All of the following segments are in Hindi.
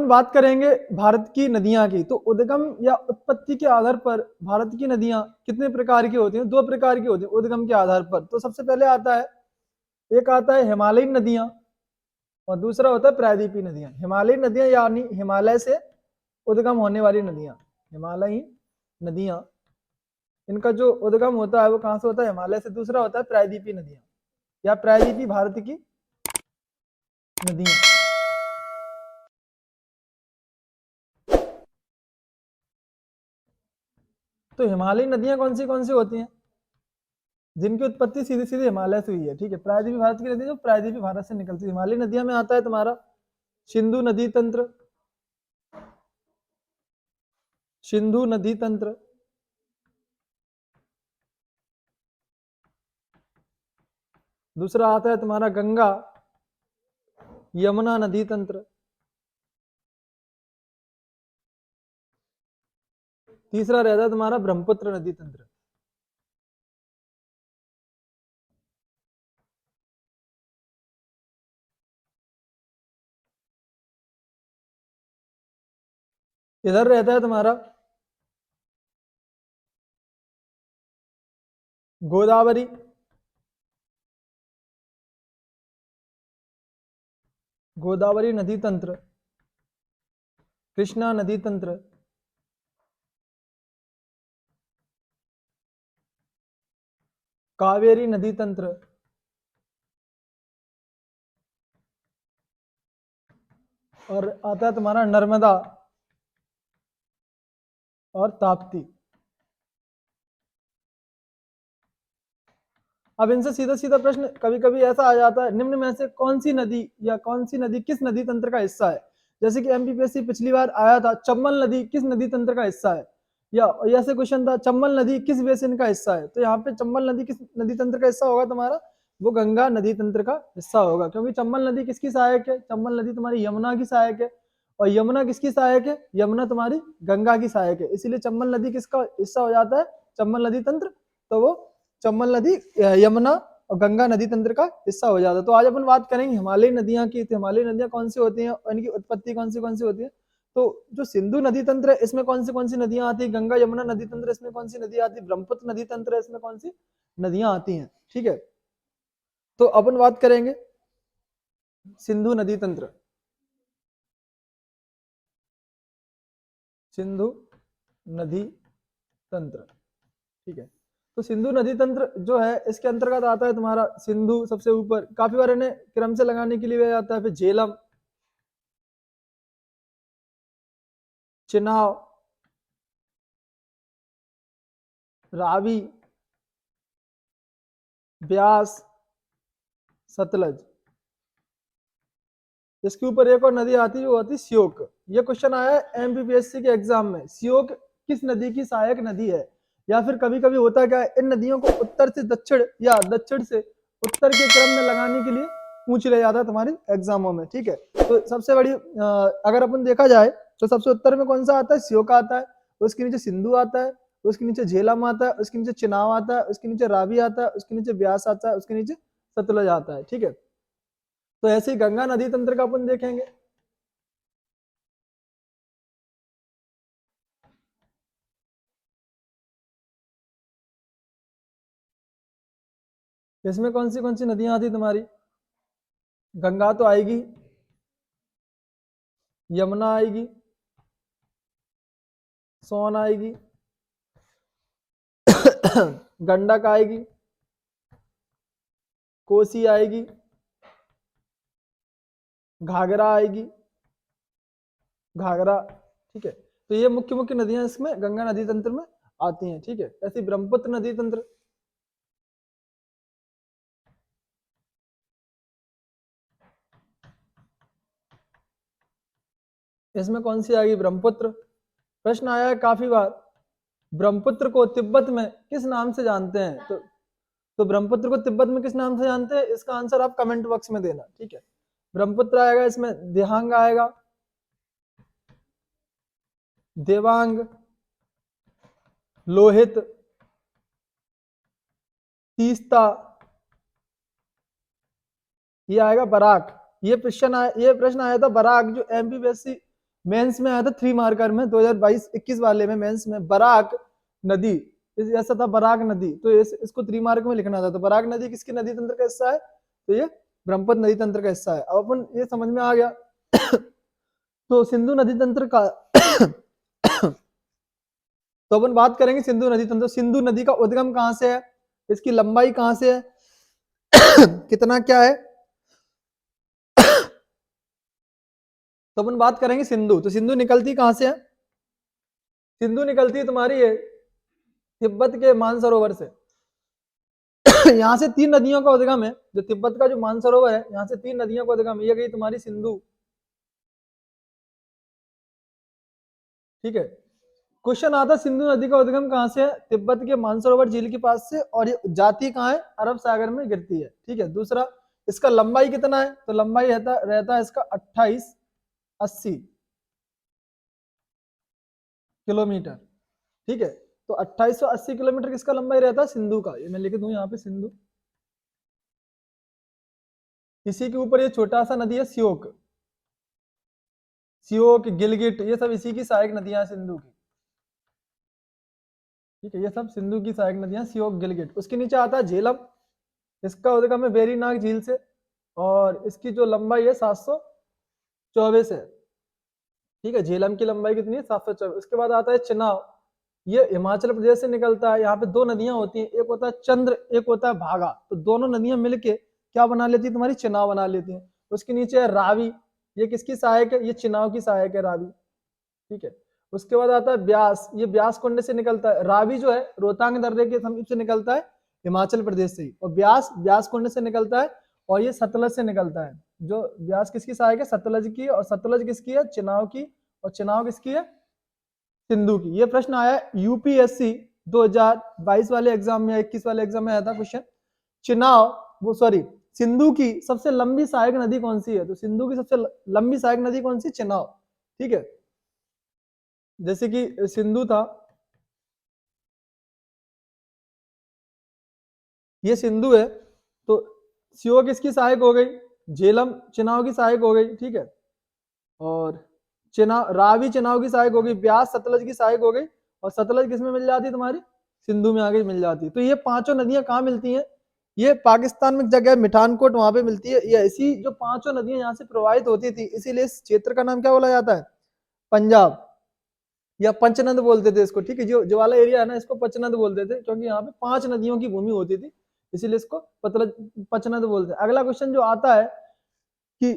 अपन बात करेंगे भारत की नदियां की। तो उद्गम या उत्पत्ति के आधार पर भारत की नदियां कितने प्रकार की होती हैं? दो प्रकार की होती हैं उद्गम के आधार पर। तो सबसे पहले आता है, एक आता है हिमालयी नदियां और दूसरा होता है प्रायद्वीपीय नदियां। हिमालयी नदियां यानी हिमालय से उद्गम होने वाली नदियां, हिमालयी नदियां, इनका जो उद्गम होता है वो कहां से होता है? हिमालय से। दूसरा होता है प्रायद्वीपीय नदियां या प्रायद्वीपीय भारत की नदियां। तो हिमालयी नदियां कौन सी होती हैं? जिनकी उत्पत्ति सीधी सीधी हिमालय से हुई है, ठीक है। प्रायद्वीपीय भारत की नदी जो प्रायद्वीपीय भारत से निकलती है। हिमालयी नदियां में आता है तुम्हारा सिंधु नदी तंत्र, सिंधु नदी तंत्र, दूसरा आता है तुम्हारा गंगा यमुना नदी तंत्र, तीसरा रहता है तुम्हारा ब्रह्मपुत्र नदी तंत्र। इधर रहता है तुम्हारा गोदावरी, गोदावरी नदी तंत्र, कृष्णा नदी तंत्र, कावेरी नदी तंत्र, और आता है तुम्हारा नर्मदा और ताप्ती। अब इनसे सीधा सीधा प्रश्न कभी कभी ऐसा आ जाता है, निम्न में से कौन सी नदी या कौन सी नदी किस नदी तंत्र का हिस्सा है? जैसे कि एमपीपीएससी पिछली बार आया था, चंबल नदी किस नदी तंत्र का हिस्सा है? या ऐसे क्वेश्चन था, चंबल नदी किस बेसिन का हिस्सा है? तो यहाँ पे चंबल नदी किस नदी तंत्र का हिस्सा होगा तुम्हारा? वो गंगा नदी तंत्र का हिस्सा होगा, क्योंकि चंबल नदी किसकी सहायक है? चंबल नदी तुम्हारी यमुना की सहायक है। और यमुना किसकी सहायक है? यमुना तुम्हारी गंगा की सहायक है। इसीलिए चंबल नदी किसका हिस्सा हो जाता है? चंबल नदी तंत्र। तो वो चंबल नदी यमुना और गंगा नदी तंत्र का हिस्सा हो जाता है। तो आज अपन बात करेंगे हिमालयी नदियां की। तो हिमालयी नदियां कौन सी होती हैं और इनकी उत्पत्ति कौन सी होती है? तो जो सिंधु नदी तंत्र है इसमें कौन सी नदियां आती है? गंगा यमुना नदी तंत्र, इसमें कौन सी नदी आती है? ब्रह्मपुत्र नदी तंत्र है, इसमें कौन सी नदियां आती हैं? ठीक है, तो अपन बात करेंगे सिंधु नदी तंत्र। सिंधु नदी तंत्र, ठीक है। तो सिंधु नदी तंत्र जो है इसके अंतर्गत आता है तुम्हारा सिंधु सबसे ऊपर, काफी बार इन्हें क्रम से लगाने के लिए आता है, फिर झेलम, चिनाव, रावी, ब्यास, सतलज। इसके ऊपर एक और नदी आती है, वो आती है श्योक। ये क्वेश्चन आया है एमपीपीएससी के एग्जाम में, श्योक किस नदी की सहायक नदी है? या फिर कभी कभी होता क्या है, इन नदियों को उत्तर से दक्षिण या दक्षिण से उत्तर के क्रम में लगाने के लिए पूछ लिया जाता है तुम्हारे एग्जामों में, ठीक है। तो सबसे बड़ी अगर अपन देखा जाए तो सबसे उत्तर में कौन सा आता है? श्योक आता है, उसके नीचे सिंधु आता है, उसके नीचे झेलम आता है, उसके नीचे चिनाव आता है, उसके नीचे रावी आता है, उसके नीचे ब्यास आता है, उसके नीचे सतलज आता है, ठीक है। तो ऐसे ही गंगा नदी तंत्र का अपन देखेंगे। इसमें कौन सी नदियां आती तुम्हारी? गंगा तो आएगी, यमुना आएगी, सोन आएगी, गंडक आएगी, कोसी आएगी, घाघरा आएगी, घाघरा, ठीक है। तो ये मुख्य मुख्य नदियां इसमें गंगा नदी तंत्र में आती हैं, ठीक है। ऐसी ब्रह्मपुत्र नदी तंत्र, इसमें कौन सी आएगी? ब्रह्मपुत्र। प्रश्न आया है काफी बार, ब्रह्मपुत्र को तिब्बत में किस नाम से जानते हैं? तो ब्रह्मपुत्र को तिब्बत में किस नाम से जानते हैं? इसका आंसर आप कमेंट बॉक्स में देना, ठीक है। ब्रह्मपुत्र आएगा, इसमें दिहांग आएगा, देवांग, लोहित, तीस्ता, ये आएगा बराक। ये प्रश्न आया था बराक, जो एमपीपीएससी मेंस में आया था 3 मार्कर में 2022-21 वाले में मेंस में बराक नदी, ऐसा था बराक नदी, तो इसको 3 मार्क में लिखना था। तो बराक नदी किसकी नदी तंत्र का हिस्सा है? तो ये ब्रह्मपुत्र नदी तंत्र का हिस्सा है। अब अपन ये समझ में आ गया। तो सिंधु नदी तंत्र का तो अपन बात करेंगे सिंधु नदी तंत्र। सिंधु नदी का उद्गम कहां से है, इसकी लंबाई कहां से है, कितना क्या है, तो अपन बात करेंगे सिंधु। तो सिंधु निकलती कहां से है? सिंधु निकलती है तुम्हारी है तिब्बत के मानसरोवर से। यहाँ से 3 नदियों का उद्गम है, जो तिब्बत का जो मानसरोवर है, यहाँ से 3 नदियों का उद्गम, ये गई तुम्हारी सिंधु। ठीक है, क्वेश्चन आता सिंधु नदी का उद्गम कहां से है? तिब्बत के मानसरोवर झील के पास से, और ये जाती कहां है? अरब सागर में गिरती है। ठीक है, दूसरा इसका लंबाई कितना है? तो लंबाई रहता है इसका 2880 किलोमीटर। ठीक है, तो 2880 किलोमीटर किसका लंबाई रहता है? सिंधु का। ये मैं लिख दूं यहाँ पे सिंधु। इसी के ऊपर ये छोटा सा नदी है सियोक, सियोक, गिलगिट, ये सब इसी की सहायक नदियां हैं सिंधु की। ठीक है, ये सब सिंधु की सहायक नदियां, सियोक, गिलगिट। उसके नीचे आता है झेलम, इसका उद्गम है वेरीनाग झील से, और इसकी जो लंबाई है 724 है। ठीक है, झेलम की लंबाई कितनी है? 724। उसके बाद आता है चिनाव, ये हिमाचल प्रदेश से निकलता है। यहाँ पे 2 नदियां होती हैं, एक होता है चंद्र, एक होता है भागा। तो दोनों नदियां मिलके क्या बना लेती है? तुम्हारी चिनाव बना लेती हैं। उसके नीचे है रावी, ये किसकी सहायक है? ये चिनाव की सहायक है रावी। ठीक है, उसके बाद आता है ब्यास, ये ब्यास कुंड से निकलता है। रावी जो है रोहतांग दर्रे के समीप से निकलता है, हिमाचल प्रदेश से ही, और ब्यास ब्यास कुंड से निकलता है, और ये सतलज से निकलता है। जो ब्यास किसकी सहायक है? सतलज की, और सतलज किसकी है? चिनाव की, और चिनाव किसकी है? सिंधु की। ये प्रश्न आया यूपीएससी 2022 वाले एग्जाम में, 21 वाले एग्जाम में आया था क्वेश्चन। चिनाव, वो सॉरी, सिंधु की सबसे लंबी सहायक नदी कौन सी है? तो सिंधु की सबसे लंबी सहायक नदी कौन सी? चिनाव। ठीक है, जैसे कि सिंधु था, ये सिंधु है, तो सियो किसकी सहायक हो गई? झेलम चिनाव की सहायक हो गई। ठीक है, और चिनाव, रावी चिनाव की सहायक हो गई, ब्यास सतलज की सहायक हो गई, और सतलज किसमें मिल जाती है? तुम्हारी सिंधु में आगे मिल जाती है। तो ये 5 नदियां कहाँ मिलती हैं? ये पाकिस्तान में जगह मिठानकोट, वहां पे मिलती है। ये ऐसी जो 5 नदियां यहाँ से प्रवाहित होती थी, इसीलिए इस क्षेत्र का नाम क्या बोला जाता है? पंजाब, या पंचनद बोलते थे इसको। ठीक है, जो वाला एरिया है ना, इसको पंचनद बोलते थे, क्योंकि यहाँ पे 5 नदियों की भूमि होती थी, इसीलिए इसको पंचनद बोलते हैं। अगला क्वेश्चन जो आता है कि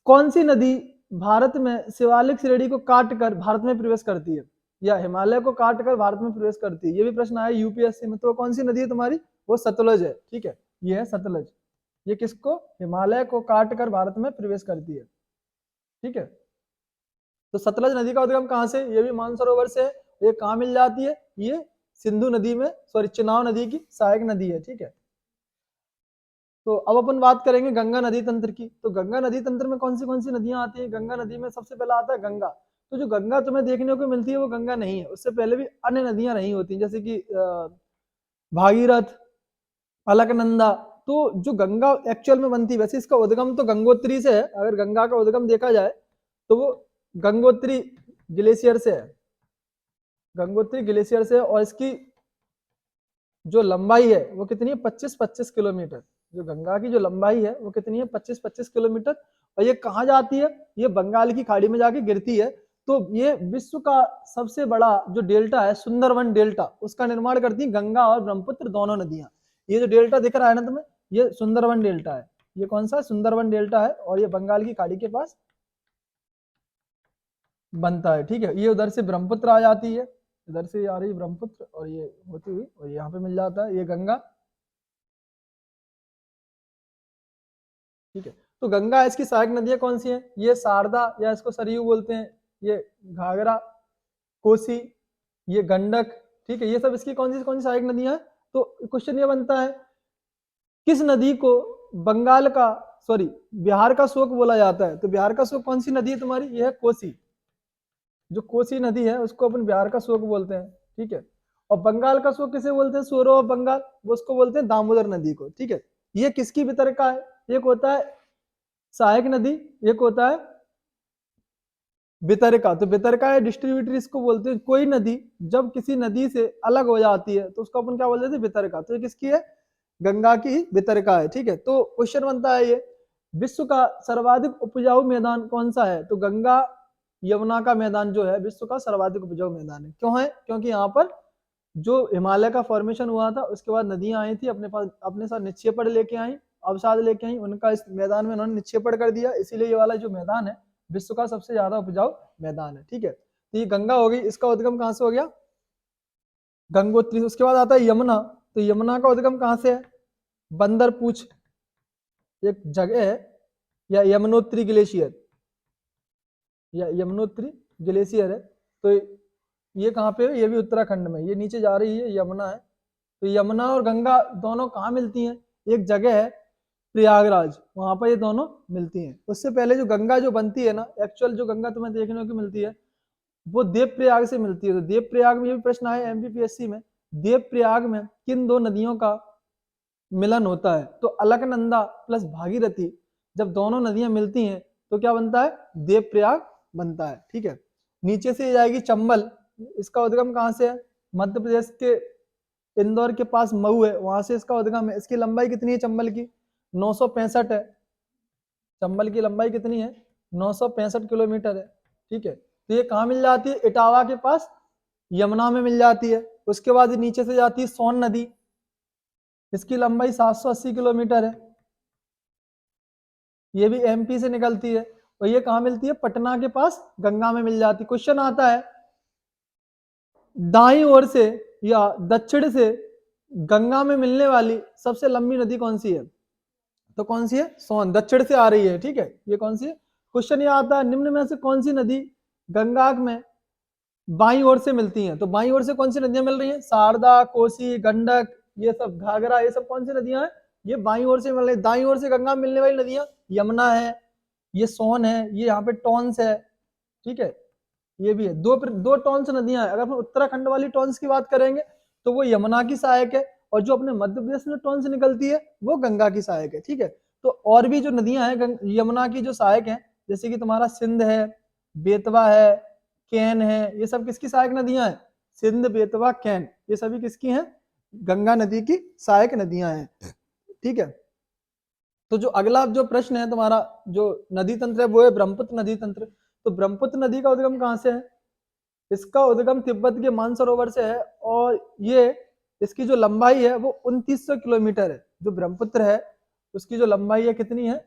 कौन सी नदी भारत में शिवालिक श्रेणी को काट कर भारत में प्रवेश करती है, या हिमालय को काट कर भारत में प्रवेश करती है? ये भी प्रश्न आया यूपीएससी में। तो कौन सी नदी है तुम्हारी? वो सतलज है। ठीक है, ये है सतलज, ये किसको? हिमालय को काट कर भारत में प्रवेश करती है। ठीक है, तो सतलज नदी का उद्गम कहां से? ये भी मानसरोवर से है। ये कहां मिल जाती है? ये सिंधु नदी में, सॉरी चिनाव नदी की सहायक नदी है। ठीक है, तो अब अपन बात करेंगे गंगा नदी तंत्र की। तो गंगा नदी तंत्र में कौन सी नदियां आती है? गंगा नदी में सबसे पहला आता है गंगा। तो जो गंगा तुम्हें देखने को मिलती है वो गंगा नहीं है, उससे पहले भी अन्य नदियां रही होती हैं, जैसे कि भागीरथ, अलकनंदा। तो जो गंगा एक्चुअल में बनती है, वैसे इसका उद्गम तो गंगोत्री से है। अगर गंगा का उद्गम देखा जाए तो वो गंगोत्री ग्लेशियर से है, गंगोत्री ग्लेशियर से है, और इसकी जो लंबाई है वो कितनी है? 25-25 किलोमीटर। जो गंगा की जो लंबाई है वो कितनी है? 25-25 किलोमीटर। और ये कहाँ जाती है? ये बंगाल की खाड़ी में जाके गिरती है। तो ये विश्व का सबसे बड़ा जो डेल्टा है, सुंदरवन डेल्टा, उसका निर्माण करती है गंगा और ब्रह्मपुत्र दोनों नदियां। ये जो डेल्टा दिख रहा है ना तुम्हें, ये सुंदरवन डेल्टा है। ये कौन सा? सुंदरवन डेल्टा है, और ये बंगाल की खाड़ी के पास बनता है। ठीक है, ये उधर से ब्रह्मपुत्र आ जाती है, इधर से आ रही ब्रह्मपुत्र, और ये होती हुई और यहाँ पे मिल जाता है ये गंगा। ठीक है, तो गंगा, इसकी सहायक नदियां कौन सी हैं? ये शारदा, या इसको सरयू बोलते हैं, ये घाघरा, कोसी, ये गंडक। ठीक है, ये सब इसकी कौन सी सहायक नदियां हैं? तो क्वेश्चन ये बनता है किस नदी को बंगाल का, सॉरी, बिहार का शोक बोला जाता है? तो बिहार का शोक कौन सी नदी है तुम्हारी? ये है कोसी। जो कोसी नदी है उसको अपन बिहार का शोक बोलते हैं। ठीक है, और बंगाल का शोक किसे बोलते हैं? सोरो ऑफ बंगाल, वो उसको बोलते हैं दामोदर नदी को। ठीक है, ये किसकी वितरका है? एक होता है सहायक नदी, एक होता है वितरका, तो वितरका या डिस्ट्रीब्यूटरी इसको बोलते हैं। कोई नदी जब किसी नदी से अलग हो जाती है तो उसको अपन क्या बोलते हैं, वितरका। तो ये किसकी है, गंगा की वितरका है। ठीक है, तो क्वेश्चन बनता है ये, विश्व का सर्वाधिक उपजाऊ मैदान कौन सा है? तो गंगा यमुना का मैदान जो है विश्व का सर्वाधिक उपजाऊ मैदान है। क्यों है? क्योंकि यहाँ पर जो हिमालय का फॉर्मेशन हुआ था उसके बाद नदियां आई थी, अपने पास अपने साथ निक्षेपण लेके आई, अवसाद लेके आई, उनका इस मैदान में उन्होंने निक्षेपण कर दिया, इसीलिए ये वाला जो मैदान है विश्व का सबसे ज्यादा उपजाऊ मैदान है। ठीक है, तो ये गंगा हो गई, इसका उद्गम कहाँ से हो गया, गंगोत्री। उसके बाद आता है यमुना, तो यमुना का उद्गम कहाँ से है, बंदरपूछ एक जगह है, या यमुनोत्री ग्लेशियर, या यमुनोत्री ग्लेशियर है। तो ये कहाँ पे है, ये भी उत्तराखंड में, ये नीचे जा रही है, यमुना है। तो यमुना और गंगा दोनों कहाँ मिलती हैं, एक जगह है प्रयागराज, वहां पर ये दोनों मिलती हैं। उससे पहले जो गंगा जो बनती है ना, एक्चुअल जो गंगा तुम्हें देखने को मिलती है वो देवप्रयाग से मिलती है। तो देवप्रयाग में ये भी प्रश्न आया एमपीपीएससी में, देवप्रयाग में किन दो नदियों का मिलन होता है? तो अलकनंदा प्लस भागीरथी, जब दोनों नदियां मिलती हैं तो क्या बनता है, देवप्रयाग बनता है। ठीक है, नीचे से जाएगी चंबल, इसका उद्गम कहाँ से है, मध्य प्रदेश के इंदौर के पास मऊ है, वहां से इसका उद्गम है। इसकी लंबाई कितनी है चंबल की, 965 है। चंबल की लंबाई कितनी है, 965 किलोमीटर है। ठीक है, तो ये कहाँ मिल जाती है, इटावा के पास यमुना में मिल जाती है। उसके बाद नीचे से जाती है सोन नदी, इसकी लंबाई 780 किलोमीटर है, ये भी एमपी से निकलती है। और ये कहाँ मिलती है, पटना के पास गंगा में मिल जाती है। क्वेश्चन आता है दाईं ओर से या दक्षिण से गंगा में मिलने वाली सबसे लंबी नदी कौन सी है? तो कौन सी है, सोन, दक्षिण से आ रही है। ठीक है, ये कौन सी है। क्वेश्चन ये आता है निम्न में से कौन सी नदी गंगा में बाईं ओर से मिलती हैं? तो बाईं ओर से कौन सी नदियां मिल रही हैं, शारदा, कोसी, गंडक, ये सब घाघरा, ये सब कौन सी नदियां हैं, ये बाईं ओर से मिल रही है। दाईं ओर से गंगा में मिलने वाली नदियां यमुना है, ये सोन है, ये यहाँ पे टॉन्स है। ठीक है, ये भी है, दो टॉन्स नदियां हैं। अगर हम उत्तराखंड वाली टॉन्स की बात करेंगे तो वो यमुना की सहायक है, और जो अपने मध्य प्रदेश में टॉन्स निकलती है वो गंगा की सहायक है। ठीक है, तो और भी जो नदियां हैं यमुना की जो सहायक है, जैसे कि तुम्हारा सिंध है, बेतवा है, कैन है, ये सब किसकी सहायक नदियां हैं, सिंध, बेतवा, कैन, ये सभी किसकी हैं, गंगा नदी की सहायक नदियां हैं। ठीक है, तो जो अगला जो प्रश्न है तुम्हारा, जो नदी तंत्र है वो है ब्रह्मपुत्र नदी तंत्र। तो ब्रह्मपुत्र नदी का उद्गम कहाँ से है, इसका उद्गम तिब्बत के मानसरोवर से है, और ये इसकी जो लंबाई है वो 2900 किलोमीटर है। जो ब्रह्मपुत्र है उसकी जो लंबाई है कितनी है,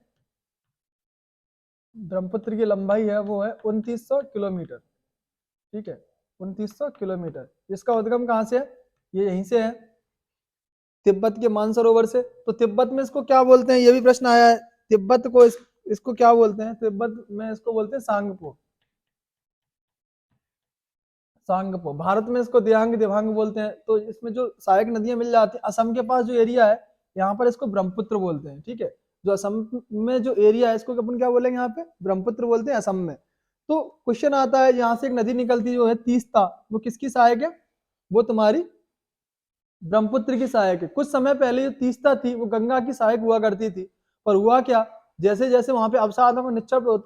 ब्रह्मपुत्र की लंबाई है वो है 2900 किलोमीटर। ठीक है, 2900 किलोमीटर। इसका उद्गम कहाँ से है, ये यहीं से है, तिब्बत के मानसरोवर से। तो तिब्बत में इसको क्या बोलते हैं, ये भी प्रश्न आया है, तिब्बत को इसको क्या बोलते हैं, तिब्बत में इसको बोलते हैं सांगपो, सांगपो। भारत में इसको दियांग, दिबांग बोलते हैं। तो इसमें जो सहायक नदियां मिल जाती है, असम के पास जो एरिया है यहाँ पर इसको ब्रह्मपुत्र बोलते हैं। ठीक है, जो असम में जो एरिया है इसको अपन क्या बोलेंगे, यहाँ पे ब्रह्मपुत्र बोलते हैं असम में। तो क्वेश्चन आता है, यहाँ से एक नदी निकलती जो है तीस्ता, वो किसकी सहायक है, वो तुम्हारी ब्रह्मपुत्र की सहायक है। कुछ समय पहले जो तीस्ता थी वो गंगा की सहायक हुआ करती थी, पर हुआ क्या, जैसे जैसे वहां पे अवसादों का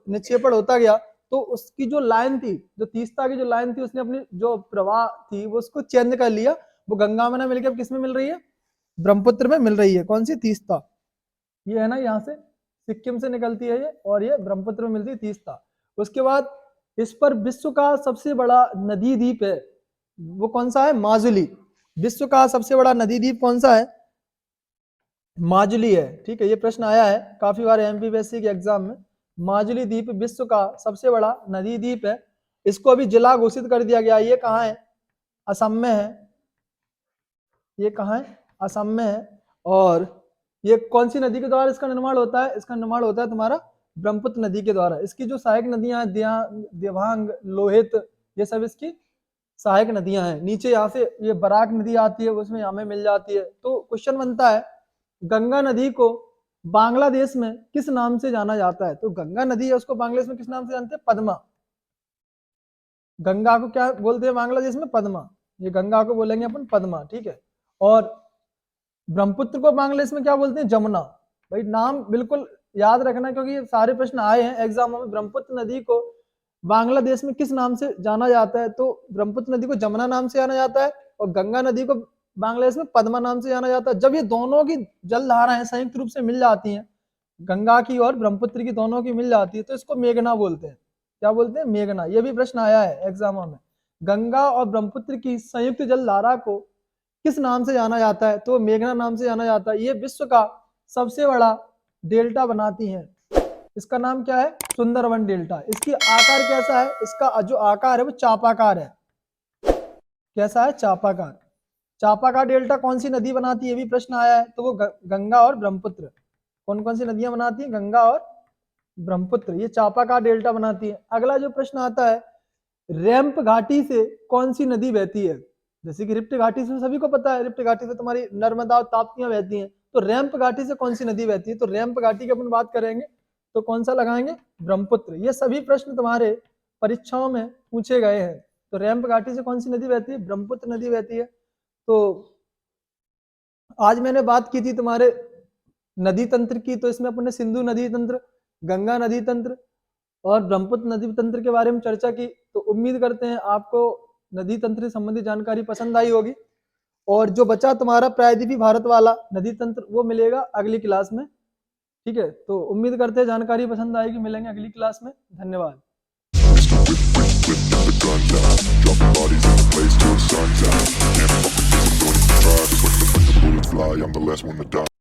निक्षेपण होता गया तो उसकी जो लाइन थी, जो तीस्ता की जो लाइन थी, उसने अपनी जो प्रवाह थी वो उसको चेंज कर लिया, वो गंगा में ना मिलकर अब किस में मिल रही है, ब्रह्मपुत्र में मिल रही है। कौन सी, तीस्ता, ये है ना, यहाँ से सिक्किम से निकलती है ये, और ये ब्रह्मपुत्र में मिलती है तीस्ता। उसके बाद इस पर विश्व का सबसे बड़ा नदी द्वीप है, वो कौन सा है, माजुली। विश्व का सबसे बड़ा नदी द्वीप कौन सा है, माजुली है। ठीक है, ये प्रश्न आया है काफी बार एमपीपीएससी के एग्जाम में। माजुली द्वीप विश्व का सबसे बड़ा नदी द्वीप है, इसको अभी जिला घोषित कर दिया गया। ये कहाँ है, असम में है, ये कहाँ है, असम में है। और ये कौन सी नदी के द्वारा इसका निर्माण होता है, इसका निर्माण होता है तुम्हारा ब्रह्मपुत्र नदी के द्वारा। इसकी जो सहायक नदियां हैं, देवांग, लोहित, ये सब इसकी सहायक नदियां हैं। नीचे यहाँ से ये बराक नदी आती है, उसमें यहाँ में मिल जाती है। तो क्वेश्चन बनता है, गंगा नदी को बांग्लादेश में किस नाम से जाना जाता है? तो गंगा नदी है उसको बांग्लादेश में किस नाम से जानते हैं, पद्मा। गंगा को क्या बोलते हैं बांग्लादेश में, पद्मा। ये गंगा को बोलेंगे अपन पद्मा। ठीक है, और ब्रह्मपुत्र को बांग्लादेश में क्या बोलते हैं, जमुना। भाई नाम बिल्कुल याद रखना, क्योंकि ये सारे प्रश्न आए हैं एग्जाम में। ब्रह्मपुत्र नदी को बांग्लादेश में किस नाम से जाना जाता है? तो ब्रह्मपुत्र नदी को जमुना नाम से जाना जाता है और गंगा नदी को बांग्लादेश में पद्मा नाम से जाना जाता है। जब ये दोनों की जलधाराएं संयुक्त रूप से मिल जाती हैं, गंगा की और ब्रह्मपुत्र की दोनों की मिल जाती है, तो इसको मेघना बोलते हैं। क्या बोलते हैं? मेघना। ये भी प्रश्न आया है एग्जामों में। गंगा और ब्रह्मपुत्र की संयुक्त जलधारा को किस नाम से जाना जाता है? तो मेघना नाम से जाना जाता है। ये विश्व का सबसे बड़ा डेल्टा बनाती हैं। इसका नाम क्या है? सुंदरवन डेल्टा। इसकी आकार कैसा है? इसका जो आकार है वो चापाकार है। कैसा है? चापाकार। चापाकार डेल्टा कौन सी नदी बनाती है? ये भी प्रश्न आया है। तो वो गंगा और ब्रह्मपुत्र। कौन कौन सी नदियां बनाती हैं? गंगा और ब्रह्मपुत्र। ये चापाकार डेल्टा बनाती है। अगला जो प्रश्न आता है, रैंप घाटी से कौन सी नदी बहती है? जैसे कि रिफ्ट घाटी से सभी को पता है, रिफ्ट घाटी से तुम्हारी नर्मदा और ताप्तियां बहती हैं। तो रैंप घाटी से कौन सी नदी बहती है? तो रैंप घाटी की अपन बात करेंगे तो कौन सा लगाएंगे? ब्रह्मपुत्र। ये सभी प्रश्न तुम्हारे परीक्षाओं में पूछे गए हैं। तो रैंप घाटी से कौन सी नदी बहती है? ब्रह्मपुत्र नदी बहती है। तो आज मैंने बात की थी तुम्हारे नदी तंत्र की, तो इसमें अपन ने सिंधु नदी तंत्र, गंगा नदी तंत्र और ब्रह्मपुत्र नदी तंत्र के बारे में चर्चा की। तो उम्मीद करते हैं आपको नदी तंत्र से संबंधित जानकारी पसंद आई होगी। और जो बचा तुम्हारा प्रायद्वीपीय भारत वाला नदी तंत्र, वो मिलेगा अगली क्लास में। ठीक है, तो उम्मीद करते हैं जानकारी पसंद आएगी। मिलेंगे अगली क्लास में। धन्यवाद। I'm the last one to die.